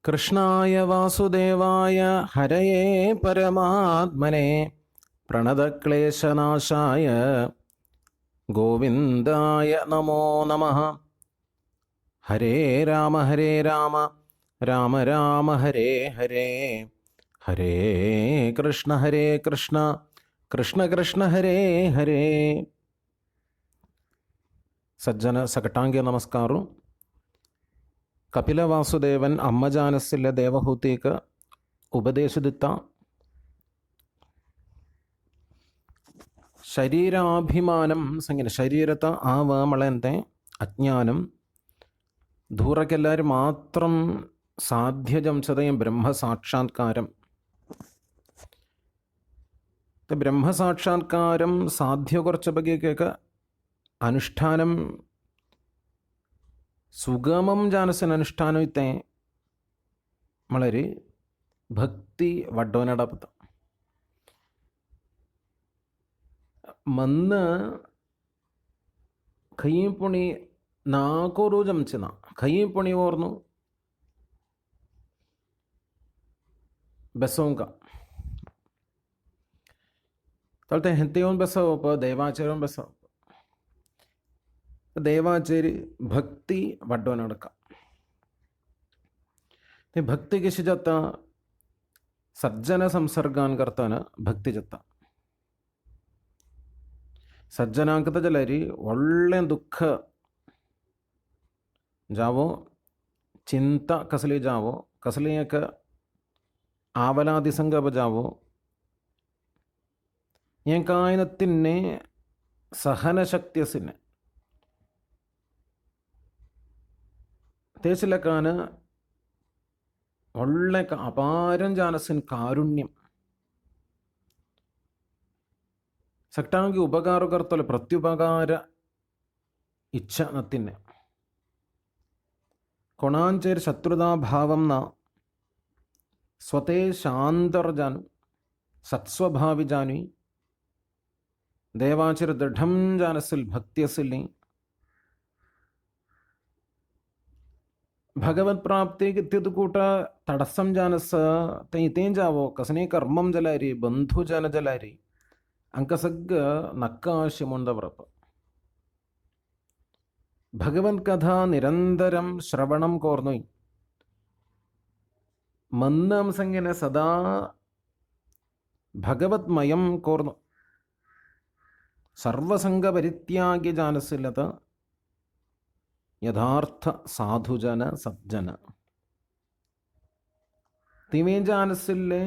കൃഷ്ണായ വാസുദേവായ ഹരയേ പരമാത്മനെ പ്രണതക്ലേശനാശായ ഗോവിന്ദായ നമോ നമഃ. ഹരേ രാമ രാമ രാമ ഹരേ ഹരേ, ഹരേ കൃഷ്ണ കൃഷ്ണ കൃഷ്ണ ഹരേ ഹരേ. ಸಜ್ಜನ ಸಕಟಾಂಗಿ ನಮಸ್ಕಾರು. ಕಪಿಲ ವಾಸುದೇವನ್ ಅಮ್ಮಜಾನಸ್ಸಿಲ್ಲ ದೇವಹೂತಿಕ ಉಪದೇಶದಿತ್ತ ಶರೀರಾಭಿಮಾನಂ ಸಂಗಿನ ಶರೀರತ ಆವಮಳಂತೆ ಅಜ್ಞಾനം ദൂരക്കെല്ലാവരും മാത്രം സാധ്യജംസതയും ബ്രഹ്മസാക്ഷാത്കാരം. ബ്രഹ്മസാക്ഷാത്കാരം സാധ്യ കുറച്ച ബഗ്ഗേക്കൊക്കെ അനുഷ്ഠാനം സുഗമം ജാനസിന് അനുഷ്ഠാനം ഇത്തേ വളരെ ಭಕ್ತಿ ವಡ್ಡೋನಡಪತ ಮನ್ನ ಕೈ ಪುಣಿ ನಾಲ್ಕು ರೋಜ್ ಅಂಚಿನ ಕೈ ಪುಣಿ ಓರ್ನು ಬೆಸೋಂಕ ತಳ್ತೆ ಹೆಂತೆಯೋನ್ ಬೆಸವಪ್ಪ ದೈವಾಚಾರ್ಯೋನ್ ಬೆಸವ ದೇವಾಚೇರಿ ಭಕ್ತಿ ವಡ್ಡೋನಡಕ ಭಕ್ತಿ किशी जाता सज्जन संसर्गान करताना ಭಕ್ತಿ जाता. ಸಜ್ಜನಾಂಕತ ಜಲರಿ ಒಳ್ಳೆ ದುಃಖ जावो चिंता कसली जावो कसली एक आवलादि संग बजावो ये कायनतिन्ने सहन शक्तियसिने തേച്ചിലക്കാണ് ഒള്ളെ അപാരം ജാനസിന് കാരുണ്യം സക്ടാങ്കി ഉപകാരകർത്തല പ്രത്യുപകാര ഇച്ഛ നത്തിന്നെ കൊണാഞ്ചേരി ശത്രുതാഭാവം ന സ്വതേ ശാന്തർജാനു സത്സ്വഭാവി ജാനു ദേവാചിര ദൃഢം ജാനസിൽ ഭക്തിയസിൽ ഭഗവത് പ്രാപ്തിക്ക് ഇത്യതുകൂട്ട തടസ്സം ജാനസ തേൻ ജാവോ കസനെ കർമ്മം ജലാരി ബന്ധു ജന ജലാരി അങ്കസഗ്ഗ നക്കാശ്യമുണ്ടവറപ്പ് ഭഗവത് കഥ നിരന്തരം ശ്രവണം കോർന്നോയി മന്നംസംഗിനെ സദാ ഭഗവത് മയം കോർന്നു സർവസംഗ പരിത്യാഗി ജാനസില്ലത യഥാർത്ഥ സാധുജന സജ്ജന തിവേജാനസിലെ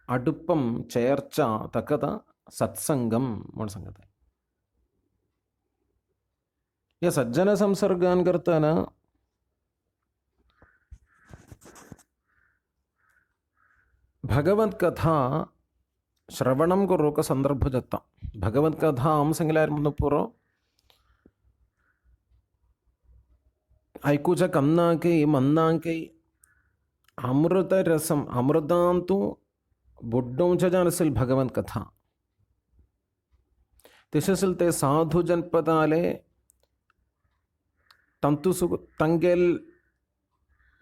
അടുപ്പം ചേർച്ച തക്കത സത്സംഗം മോൺ സംഗത യ സജ്ജന സംസർഗാൻ കർത്താന ഭഗവത് കഥ ശ്രവണം കൊറോക്ക ಸಂದರ್ಭ ಜತ್ತ ಭಗವತ್ ಕಥಾ ಅಂಸಂಗಿಲಾರ ಪೂರೋ ऐकूच्या कन्नाके मन्नाके अमृत रसम अमृतांतु बुड्डोंच्या जानसिल भगवंत कथा तिशसिल ते साधु जनपदाले तंतु सुगु तंगेल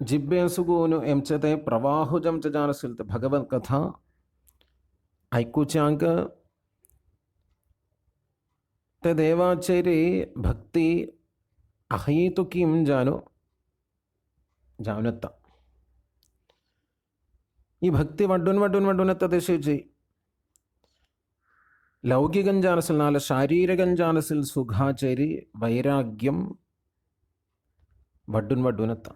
जिब्बे सुगुनु एमचते प्रवाहुजम च जानसिल ते भगवंत कथा ऐकूच्यांक ते देवाचेरी भक्ति अहैतुकीं जानो जावनत्ता ഈ ഭക്തി വഡ്ഡുനത്ത ദിശിച്ച് ലൗകികഞ്ചാനസിൽ നാല് ശാരീരകഞ്ചാനസിൽ സുഖാചേരി വൈരാഗ്യം വഡ്ഡുനത്ത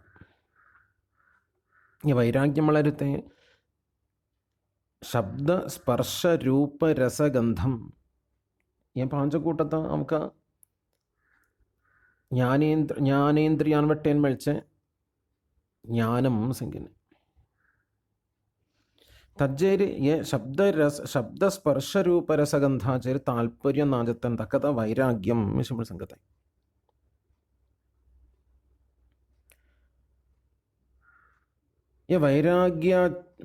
ഈ വൈരാഗ്യം വളരത്തെ ശബ്ദ സ്പർശ രൂപ രസഗന്ധം ഈ പാഞ്ചക്കൂട്ടത്തെ നമുക്ക് ಜ್ಞಾನೇಂದ್ರಿಯಾನ್ ಬಟ್ಟೇನು ಮೆಳ್ಚೆ ಜ್ಞಾನಂ ಸಂಗಿನೆ ತಜ್ಜೇರಿ ಯೇ ಶಬ್ದ ಸ್ಪರ್ಶ ರೂಪ ರಸಗಂಧಾಚೇರಿ ತಾಲ್ಪರ್ಯ ನಾಜತ್ತನ್ ತಕ್ಕದ ವೈರಾಗ್ಯಂ ಶಿವಳ ಸಂಗತ ಯ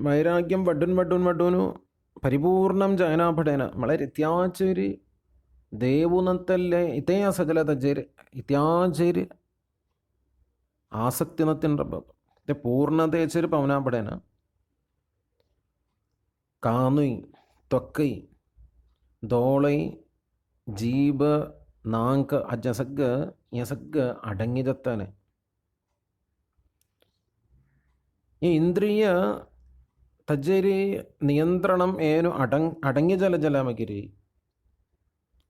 ವೈರಾಗ್യം വഡ്ഡുനു പരിപൂർണം ജയനാപടേന വളരെ ത്യാചേരി ದೇವುನಂತಲ್ಲೇ ಇತೇ ಸಜಲ ತಜ್ಜೇರಿ ಇತ್ಯಾಜೇರಿ ಆಸಕ್ತಿನತ್ತಿನ ते पूर्णतेचेर पावना पडेना. कानूय, त्वक्कय, दोळय, जीब, नाक हाजें सगळं हें सगळं अडंगी जातालें. ही इंद्रिय ताजेर नियंत्रणम ಏನು अडंगी जालें मागीर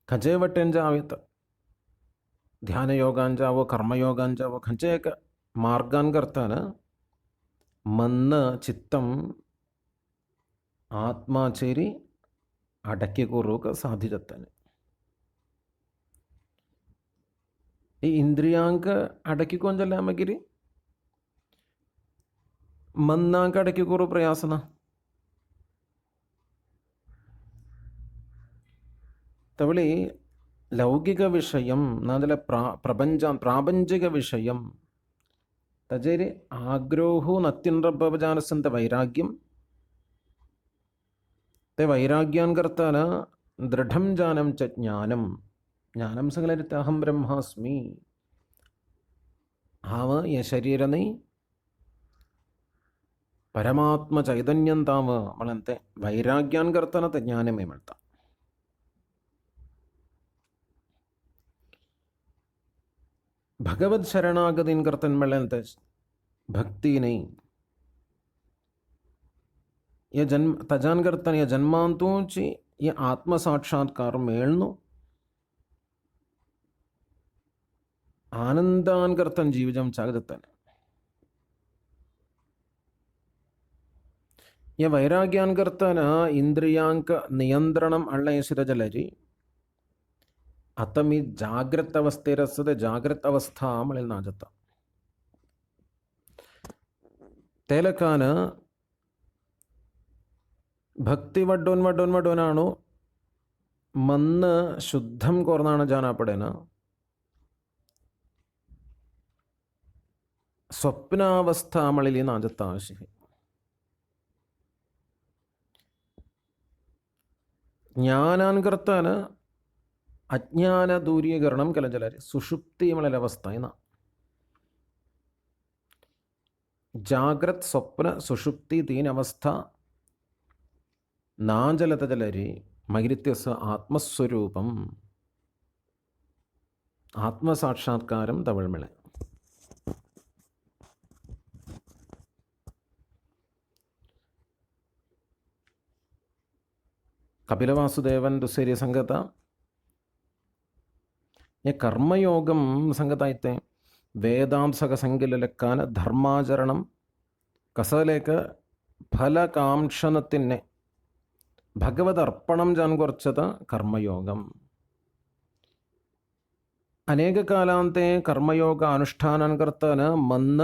खंयचे वटेन जावं, ध्यानयोगान जावं, कर्मयोगान जावं, खंयचे एक मार्गान करतना मन चित्तम आत्माचेर अडकी करूंक साध्य जातालें. ही इंद्रियांक अडकी कोण जाल्यार मागीर मनाक अडकी करूं प्रयास ना. तवळी लौकिक विषयं नाजाल्यार प्रापंचिक विषयं ताजेर आग्रहो नत्तिनरब्बजानसंत वैराग्यं. ते वैराग्यान करताना दृढं जानम च ज्ञानं. ज्ञाനം सगळ्यात अहम ब्रह्मास्मी. हांव हें शरीर न्ही, परमात्म चैतन्यं तांव म्हणून ते वैराग्यान करताना ते ज्ञानमय म्हणटा. भगवत शरणागतीन करतना म्हणल्यार ते भक्ती न्ही. हे तजान करताना ह्या जन्मांतूच हे आत्मसाक्षात्कार मेळनो आनंदान करताना जीव जमचाक जातालें. हे वैराग्यान करताना इंद्रियांक नियंत्रणम हाडलें आशिल्लें जाल्यार आतां मी जागृत अवस्थेर आसा ते जागृत अवस्था म्हळ्यार ना जाता. ते लेकान भक्ती वड्डोन वड्डोन वड्डोन हाडूं मन शुद्धम कोरनाण जाना पडेना. स्वप्नावस्था म्हळेली ना जाता अशी. ज्ञानान करताना अज्ञान दूरीकरणम केलें जाल्यार सुषुप्ती म्हळ्यार अवस्था ना. जाग्रत स्वप्न सुषुप्ती तीन अवस्था ना जाल्यात जाल्यार मागीर तें आत्मस्वरूपम आत्मसाक्षात्कारम तवळ मेळ्ळें. कपिलवासुदेवन दुसरी संगत ये कर्मयोगम संगत आयते वेदांसक संख्यल ಲೆಕ್ಕಾನ ധർമാചരണം കസലേക്ക ഫലകാംക്ഷണത്തിനെ ഭഗവത് അർപ്പണം ജാൻ കുറച്ചത് കർമ്മയോഗം. ಅನೇಕ ಕಾಲಾಂತೆ ಕರ್ಮಯೋಗ ಅನುಷ್ಠಾನ ಕರ್ತಾನ ಮನ್ನ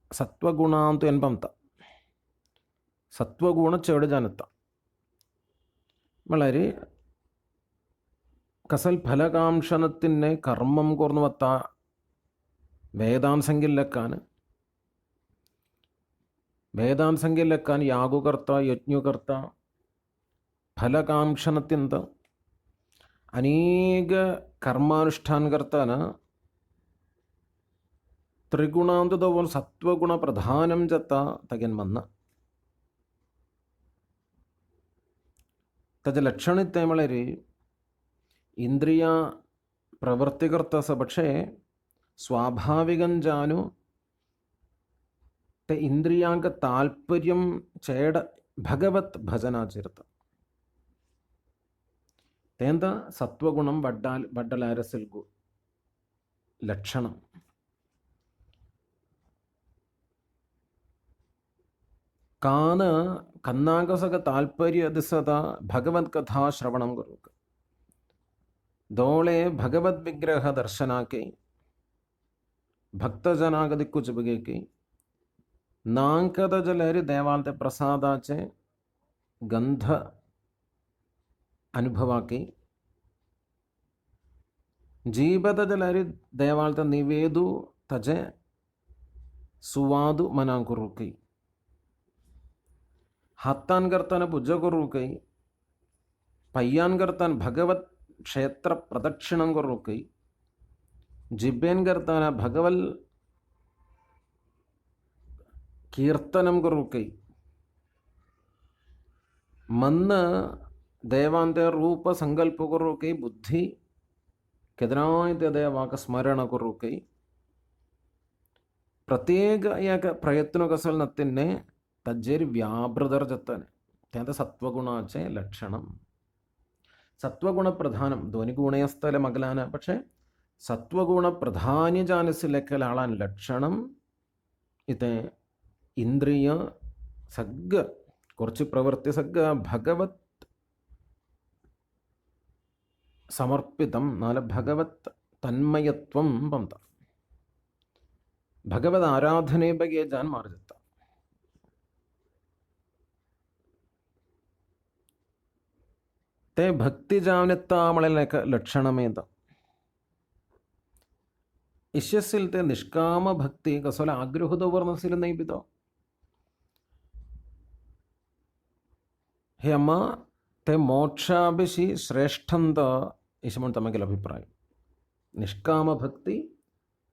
ಸತ್ವಗುಣ ಅಂತ ಎನ್ಪಂತ ಸತ್ವಗುಣ ಚೇಡು ಜಾನತ್ತ വളരെ കസൽ ഫലകാംക്ഷണത്തിനെ കർമ്മം കോർന്നുവത്ത വേദാംസംഖ്യയിലെക്കാൻ യാഗുകർത്ത യജ്ഞുകർത്ത ഫലകാംക്ഷണത്തിന്ത ಅನೇಕ ಕರ್ಮಾನುಷ್ಠಾನ ಕರ್ತಾನ ತ್ರಿಗುಣಾಂತದ ಒಂದು ಸತ್ವಗುಣ ಪ್ರಧಾನಂ ಜತ್ತ ತಗೆನ್ಮನ್ನ त्याचे लक्षण ते म्हळ्यार इंद्रिया प्रवृत्ती करता आसा പക്ഷേ സ്വാഭാവികം ജാനു ते इंद्रियांक ताल्पर्यं चेड भगवत भजनाचिरत तेंत सत्वगुणं बड्डलारसिल्गु लक्षणं. कान कन्नागसग ताल्पर्य दिसता भगवत कथा श्रवणं करूक दोळे भगवत विग्रह दर्शनाके भक्तजनाक दिक्कु चुबगेके नांकद जलहरी देवालते प्रसादाचे गंध अनुभवाके जीवद जलहरी देवालते निवेदु तजे सुवादु मना करूके हातान करताना पूजा करूकय पय्यान करताना भगवत क्षेत्र प्रदक्षिणं करूकय जिब्बेन करताना भगवल कीर्तनं करोकै मन देवांते रूप संकल्प करोकै बुद्धि केदनाय देवाक स्मरण करोकै प्रत्येक एक प्रयत्न कसल नत्तिने तज्जेरी व्याभृदर जत्तने त्यात सत्वगुणाचे लक्षणं सत्वगुण प्रधाനം ध्वनि गुणयस्थले मगलान പക്ഷേ സത്വഗുണ പ്രധാനി ജാനസിലേക്കലാണ് ലക്ഷണം ഇത് ഇന്ദ്രിയ സഗ്ഗ കുറച്ച് പ്രവൃത്തി സഗ്ഗ ഭഗവത് സമർപ്പിതം നാല് ഭഗവത് തന്മയത്വം പന്ത ಭಗವದ್ ಆರಾಧನೆ ಬಗ್ಗೆ ಜಾನ್ ಮಾರ್ಜತ್ತ ते भक्ति जावनेत्ता मळेल लक्षणमेत इश्यसिल ते निष्काम भक्ति कसोला आग्रहद वर्णसिल नाही बितो हे अम्मा ते मोक्षाभिषी श्रेष्ठंत इश म्हणून तमगेल अभिप्राय निष्काम भक्ति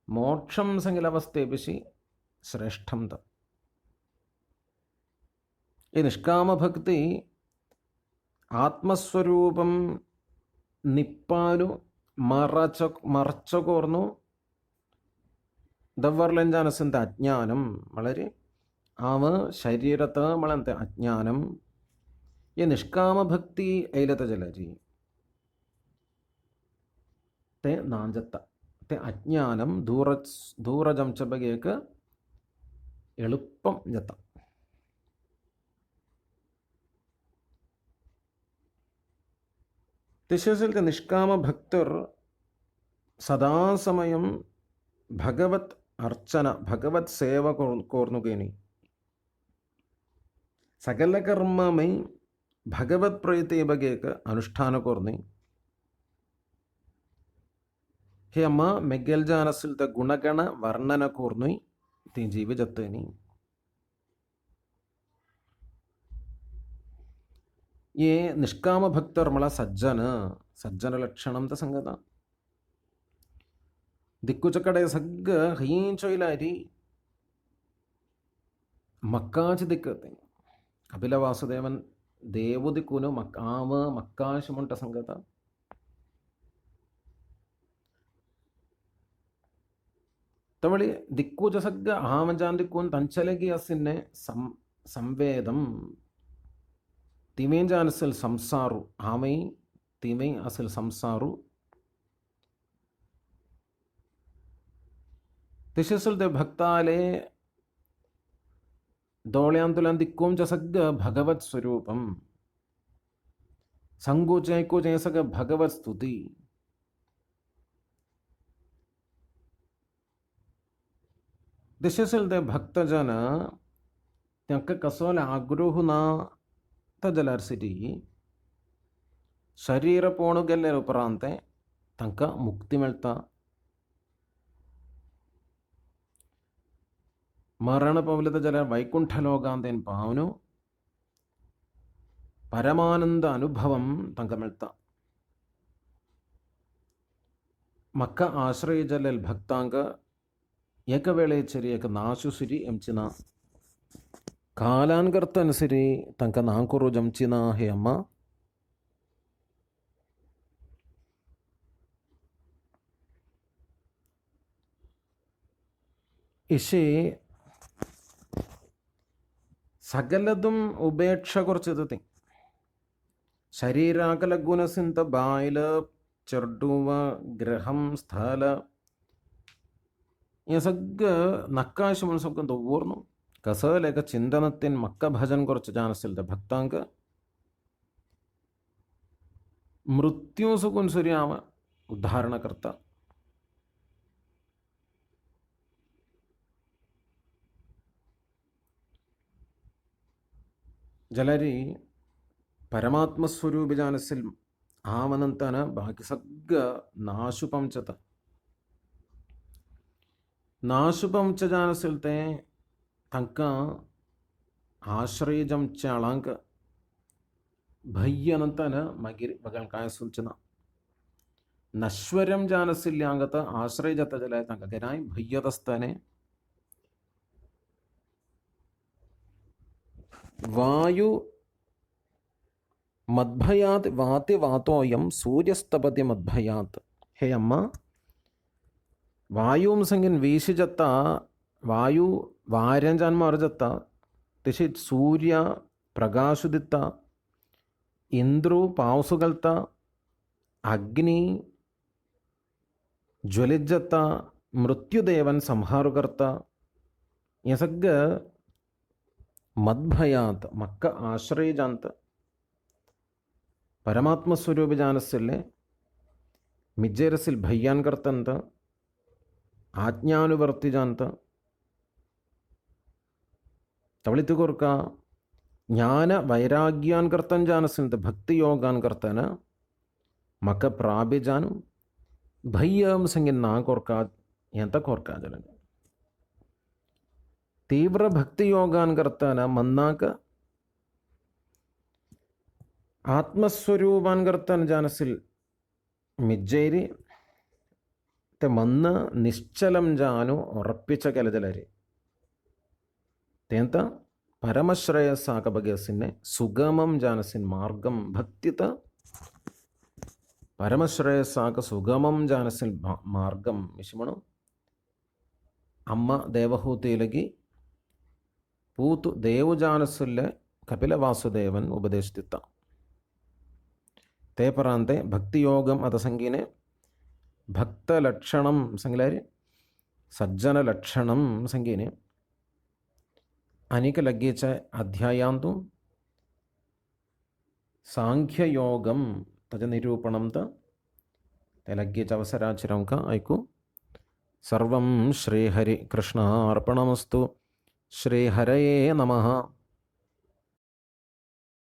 मोक्षं संगिलवस्थेभिषी श्रेष्ठंत ये निष्काम भक्ति ആത്മസ്വരൂപം നിപ്പാനു മറച്ചോർന്നു ദവ്വർലഞ്ചാനസിന്റെ അജ്ഞാനം വളരെ ആവ ശരീരത്തെ മളಂತೆ അജ്ഞാനം ये निष्काम भक्ति ऐलत जलरी ते नांजत्त ते अज्ञाനം ದೂರಜಂಚ ಬಗೆಯಕ ಎಳುಪ್ಪಂ ಜತ್ತ तिशसिल निष्काम भक्तर सदासमयं भगवत अर्चना भगवत सेवा कोर्नुगेनी सकल कर्ममय भगवत प्रीति बगेक अनुष्ठान कोर्नी हे अम्मा मेग्गल जानसिल गुणगण वर्णन कोर्नु ती जीव जत्तेनी ये निष्काम भक्तर मला सज्जन लक्षणं त संगता दिक्कुच कಡೆ सग्ग हयींचोइलारी मक्काच दिक्कते कपिल वासुदेवन देवु दिक्कुनु मक्काव मक्काश मुंट संगता तवळी दिक्कुच सग्ग आमजान दिक्कुन तंचलगी असिन्ने संवेदम तिमें असल संसारु आमे तिमें असल संसारु तिशसल दे भक्ताले दौळ्यांतुलन दिक्कों जसग भगवत स्वरूपम संगोचैको जैसग भगवत स्तुति दिशसल दे भक्तजन त्यांक कसोल आग्रहुना जलर्सिटी शरीर पोणुಗೆಲ್ಲ उपरांते तंक मुक्ति मिलता मरण पवलित जल वैकुंठ लोकांतेन पावनु परमानंद अनुभवम तंक मिलता मक्क आश्रय जल भक्तांग एक वेळे चरी एक नाशुसिरी ಎಂಚಿನ ಕಾಲಾನ್ಗರ್ತನುಸರಿ ತನಕ ನಾಲ್ಕರು ಜಂಚಿನ ಹೇ ಅಮ್ಮ ഇഷേ സകലതും ഉപേക്ഷ കുറച്ചത് ശരീരാകല ഗുണസിന്ത ബായില ചെറുടുവ ഗ്രഹം സ്ഥല ಈ ಸಗ್ಗ ನಕ್ಕಾಶ ಮನಸ್ಸೊಕ್ಕಂತ ಓರ್ನು ಕಸಲೇಕ ಚಿಂತನತ್ತಿನ ಮಕ್ಕ ಭಜನ್ ಕೊರಚ ಜಾನಸಿಲ್ದ ಭಕ್ತಾಂಕ ಮೃತ್ಯು ಸುಗುನ್ ಸುರ್ಯಾಮ ಉದ್ಧಾರಣ ಕರ್ತ ಜಲರಿ ಪರಮಾತ್ಮ ಸ್ವರೂಪ ಜಾನಸಿಲ್ ಆಮನಂತನ ಬಾಕಿ ಸಗ್ಗ ನಾಶು ಪಂಚತ ನಾಶು ಪಂಚ ಜಾನಸಿಲ್ತೆ तंक आश्रय जमचाळांक भय्यनंतन मागीर बगल काय सूचना नश्वरम जानसिल्यांगत आश्रय जत जलाय तंक केनाय भय्यत असताने वायु मद्भयात् वाति वातोयम सूर्यस्तपति मद्भयात्. हे अम्मा, वायुम संगिन वीशिजत्ता वायु वार्यन जन्म अर्जत्ता तिशित सूर्य प्रकाशुदित्ता इंद्रु पावसुगल्ता अग्नि ज्वलिज्जत्ता मृत्युदेवन संहारुकर्ता ये सग्ग मद्भयात् मक्क आश्रय जानत परमात्म स्वरूप जानसिल्ले मिज्जेरसिल भय्यान करतंत आज्ञानुवर्ति जानत तवलितुकोर्क ज्ञान वैराग्यान करतन जानसिल्त भक्ति योगान करतन मक प्राबि जानु भय्यम संगिन ना कोर्का यंत कोर्का जलन तीव्र भक्ति योगान करतन मन्नाक आत्मस्वरूपान करतन जानसिल मिज्जेरी ते मन्न निश्चलम जानु उറപ്പിച്ച ಕೆಲಜಲರಿ तेंत परमश्रेयस्साक बगेसिन्ने सुगमम जानसिन मार्गम भक्तित परमश्रेयस्साक सुगमम जानसिन मार्गम विषमणु अम्म देवहूतिलगी पूतु देव जानसिल्ले कपिल वासुदेवन उपदेशित ते परांते भक्ति योगम अत संगीने भक्त लक्षणम संगिलारी सज्जन लक्षणम संगीने अनेक लग्गेच अध्यायांतु सांख्य योगम तज निरूपणम त ते लग्गेच अवसराचिरं का ऐकू. सर्वं श्रीहरि कृष्णार्पणमस्तु. श्रीहरये नमः.